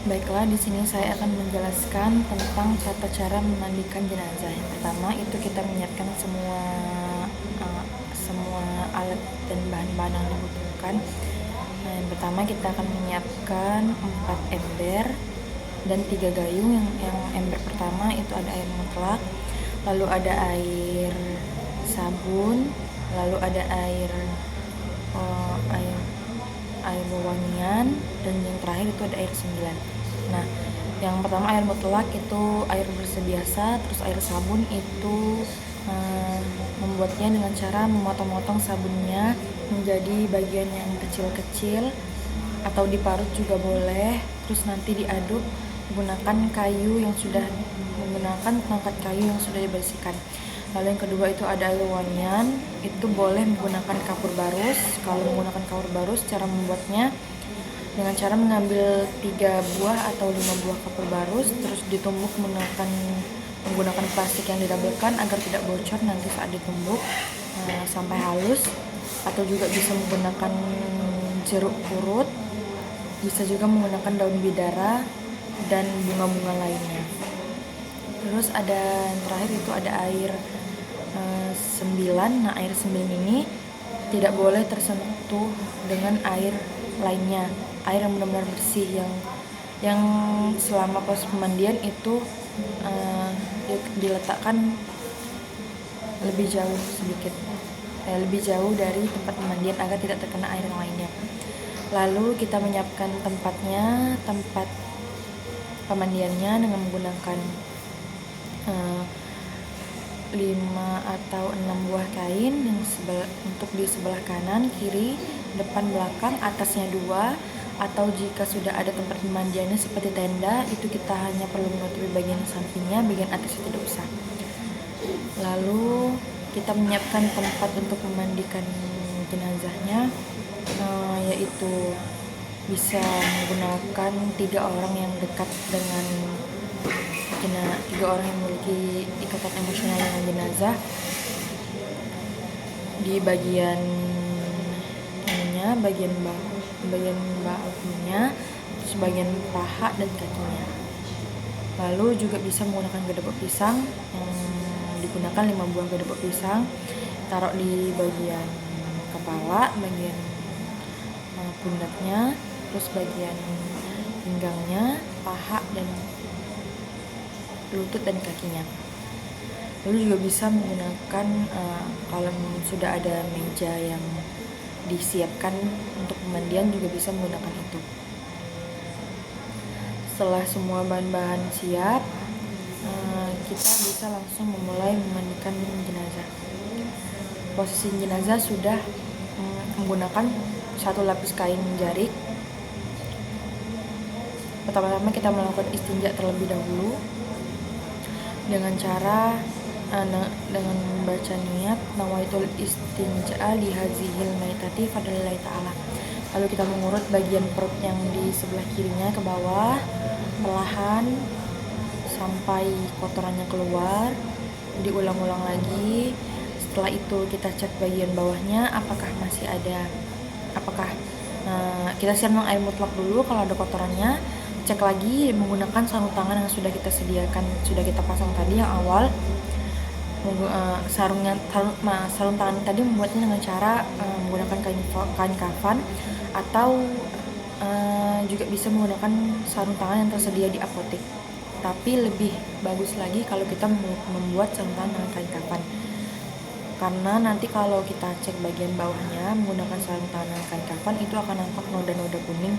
Baiklah, di sini saya akan menjelaskan tentang tata cara memandikan jenazah. Yang pertama itu kita menyiapkan semua alat dan bahan-bahan yang dibutuhkan. Nah, yang pertama kita akan menyiapkan 4 ember dan 3 gayung. Yang ember pertama itu ada air mutlak, lalu ada air sabun, lalu ada air wewangian, dan yang terakhir itu ada air 9. Nah, yang pertama air mutlak itu air bersih biasa, terus air sabun itu membuatnya dengan cara memotong-motong sabunnya menjadi bagian yang kecil-kecil atau diparut juga boleh, terus nanti diaduk menggunakan tongkat kayu yang sudah dibersihkan. Lalu yang kedua itu ada air wangian, itu boleh menggunakan kapur barus. Kalau menggunakan kapur barus, cara membuatnya dengan cara mengambil 3 buah atau 5 buah kapur barus, terus ditumbuk menggunakan plastik yang didabelkan agar tidak bocor nanti saat ditumbuk sampai halus. Atau juga bisa menggunakan jeruk purut, bisa juga menggunakan daun bidara dan bunga-bunga lainnya. Terus ada yang terakhir itu ada air 9. Nah, air 9 ini tidak boleh tersentuh dengan air lainnya. Air yang benar-benar bersih yang selama proses pemandian itu diletakkan lebih jauh dari tempat pemandian agar tidak terkena air yang lainnya. Lalu kita menyiapkan tempat pemandiannya dengan menggunakan 5 atau 6 buah kain untuk di sebelah kanan, kiri, depan, belakang, atasnya 2, atau jika sudah ada tempat pemandiannya seperti tenda, itu kita hanya perlu menutupi bagian sampingnya, bagian atasnya tidak usah. Lalu kita menyiapkan tempat untuk memandikan jenazahnya, yaitu bisa menggunakan 3 orang yang dekat dengan 3 orang yang memiliki ikatan emosional dengan jenazah di bagian ininya, bagian bahunya, terus bagian paha dan kakinya. Lalu juga bisa menggunakan gedebok pisang, yang digunakan 5 buah gedebok pisang, taruh di bagian kepala, bagian pundaknya, terus bagian pinggangnya, paha, dan lutut dan kakinya. Lalu juga bisa menggunakan kalau sudah ada meja yang disiapkan untuk pemandian, juga bisa menggunakan itu. Setelah semua bahan-bahan siap, kita bisa langsung memulai memandikan jenazah. Posisi jenazah sudah menggunakan 1 lapis kain jarik. Pertama-tama kita melakukan istinja terlebih dahulu dengan cara dengan membaca niat nawaitul istinja li hazihil maitati fadlillahi ta'ala. Lalu kita mengurut bagian perut yang di sebelah kirinya ke bawah perlahan sampai kotorannya keluar. Diulang-ulang lagi. Setelah itu kita cek bagian bawahnya apakah masih ada, kita siram air mutlak dulu. Kalau ada kotorannya, cek lagi menggunakan sarung tangan yang sudah kita sediakan, sudah kita pasang tadi yang awal. Sarung tangan tadi membuatnya dengan cara menggunakan kain kafan, atau juga bisa menggunakan sarung tangan yang tersedia di apotek. Tapi lebih bagus lagi kalau kita membuat sarung tangan dengan kain kafan, karena nanti kalau kita cek bagian bawahnya menggunakan sarung tangan dengan kain kafan, itu akan nampak noda-noda kuning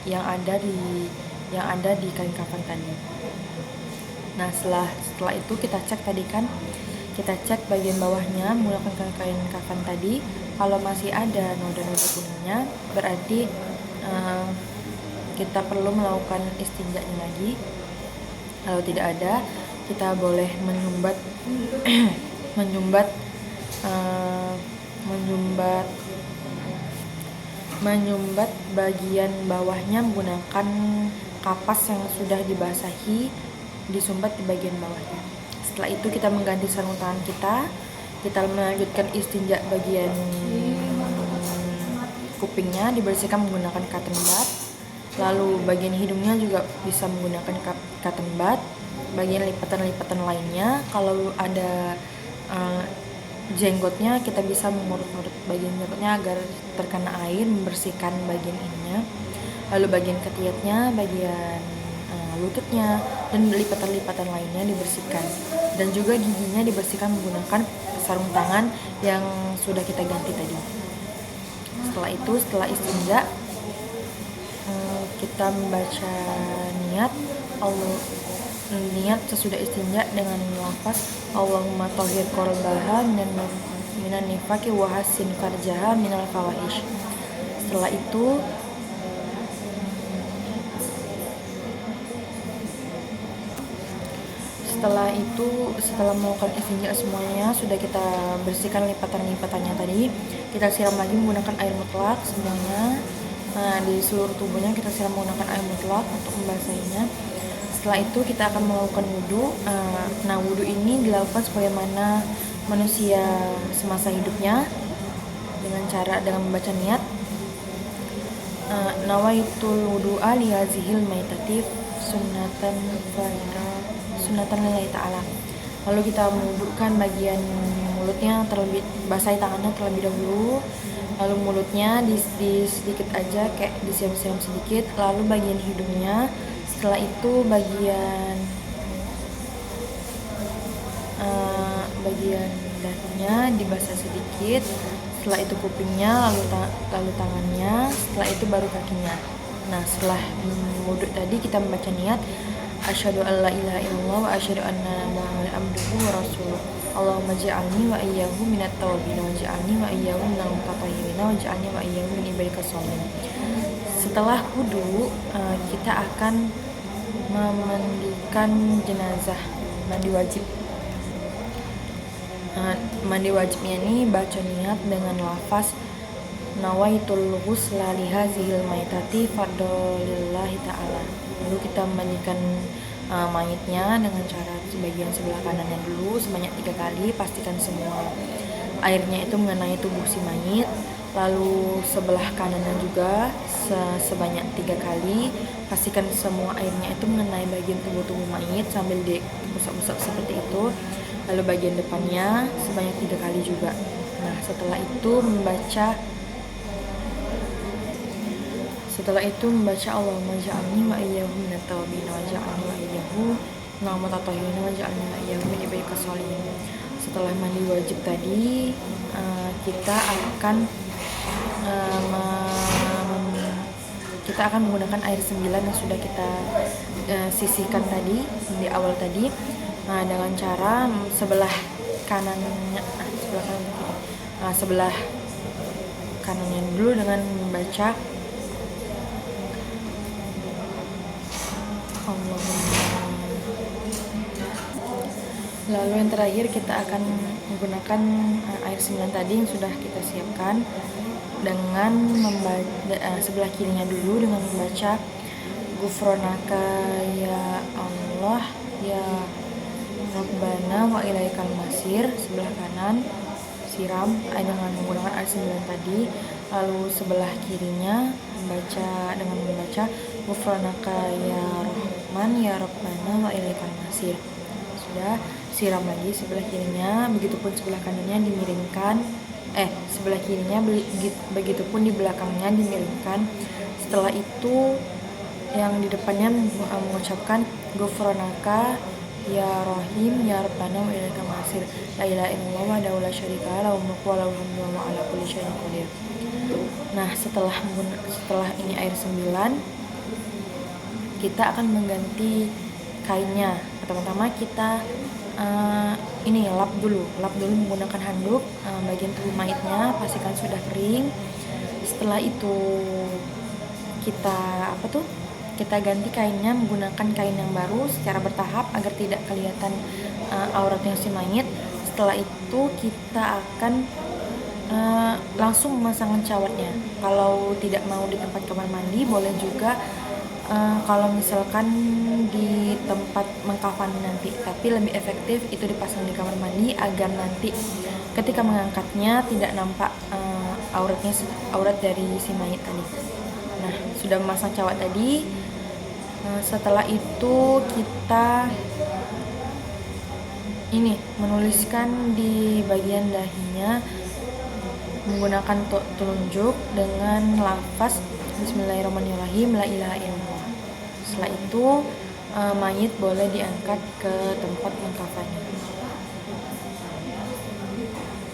yang ada di kain kafan tadi. Nah, setelah itu kita cek bagian bawahnya menggunakan kain kafan tadi. Kalau masih ada noda-noda kuningnya, berarti kita perlu melakukan istinjanya lagi. Kalau tidak ada, kita boleh menyumbat bagian bawahnya menggunakan kapas yang sudah dibasahi, disumbat di bagian bawahnya. Setelah itu kita mengganti sarung tangan kita melanjutkan istinja bagian kupingnya, dibersihkan menggunakan cotton bud. Lalu bagian hidungnya juga bisa menggunakan cotton bud. Bagian lipatan-lipatan lainnya, kalau ada jenggotnya, kita bisa mengurut-urut bagian jenggotnya agar terkena air, membersihkan bagian ininya. Lalu bagian ketiaknya, bagian lututnya, dan lipatan-lipatan lainnya dibersihkan. Dan juga giginya dibersihkan menggunakan sarung tangan yang sudah kita ganti tadi. Setelah itu, setelah istinja, kita membaca niat sesudah istinja dengan lafaz Allahumma thahhir qalbaha minan nifaqi wa hassin farjaha minal fawahish. Setelah melakukan istinja semuanya, sudah kita bersihkan lipatan-lipatannya tadi, kita siram lagi menggunakan air mutlak semuanya. Di seluruh tubuhnya kita siram menggunakan air mutlak untuk membasahinya. Setelah itu kita akan melakukan wudhu. Wudhu ini dilakukan sebagaimana manusia semasa hidupnya dengan membaca niat. Nawaitul wudu'a lihazihil maitati sunnatan lillahi ta'ala. Lalu kita mewudhukan bagian mulutnya, basahi tangannya terlebih dahulu. Lalu mulutnya di sedikit aja, kayak disiram-siram sedikit. Lalu bagian hidungnya, setelah itu bagian dahinya dibasah sedikit. Setelah itu kupingnya, lalu tangannya, setelah itu baru kakinya. Setelah wudhu tadi kita membaca niat asyhadu alla ilaha illallah wa asyhadu anna muhammadan abduhu wa rasuluh. Allahumma ja'alni wa iyyahu minat tawabin wa ja'alni wa iyyahu minal mutatahhirin wa ja'alni wa iyyahu min ibadikas sholihin. Setelah wudhu, kita akan memandikan jenazah, mandi wajib. Mandi wajibnya ini baca niat dengan lafaz nawaitul ghusla lihazihil maitati fardolillahi ta'ala. Lalu kita memandikan mayitnya dengan cara sebagian sebelah kanannya dulu sebanyak 3 kali, pastikan semua airnya itu mengenai tubuh si mayit. Lalu sebelah kanannya juga sebanyak 3 kali, pastikan semua airnya itu mengenai bagian tubuh mayit sambil diusap-usap seperti itu. Lalu bagian depannya sebanyak 3 kali juga. Setelah itu membaca Allahumma ja'alni wa iyyahu minat tawabin wa ja'alni wa iyyahu minal mutatahhirin wa ja'alni wa iyyahu min ibadikas sholihin. Setelah mandi wajib tadi, kita akan menggunakan air 9 yang sudah kita sisihkan tadi di awal tadi, dengan cara sebelah kanannya dulu dengan membaca Lalu yang terakhir kita akan menggunakan air 9 tadi yang sudah kita siapkan dengan sebelah kirinya dulu dengan membaca Ghufronaka ya Allah ya Rabbana wa ilaikal masir. Sebelah kanan siram dengan menggunakan air 9 tadi. Lalu sebelah kirinya membaca Ghufronaka ya Rahman ya Rabbana wa ilaikal masir. Sudah, siram lagi sebelah kirinya, begitupun sebelah kanannya dimiringkan. Sebelah kirinya begitupun di belakangnya dimiringkan. Setelah itu yang di depannya mengucapkan Ghufronaka ya Rahim ya Rabbana wa ilaikal masir. La ilaha illallah wa la syarika lahu mulku wa lahul hamdu wa ala kulli syai'in qadir. Setelah ini air 9, kita akan mengganti kainnya. Pertama-tama kita lap dulu menggunakan handuk bagian tubuh mayitnya, pastikan sudah kering. Setelah itu kita ganti kainnya menggunakan kain yang baru secara bertahap agar tidak kelihatan auratnya si mayit. Setelah itu kita akan langsung memasangkan cawatnya. Kalau tidak mau di tempat kamar mandi, boleh juga kalau misalkan di tempat mengkafan nanti, tapi lebih efektif itu dipasang di kamar mandi agar nanti ketika mengangkatnya tidak nampak aurat dari si mayit tadi. sudah memasang cawat tadi. Setelah itu kita menuliskan di bagian dahinya menggunakan telunjuk dengan lafaz Bismillahirrahmanirrahim, la ilaha illallah. Setelah itu mayit boleh diangkat ke tempat pengkafannya.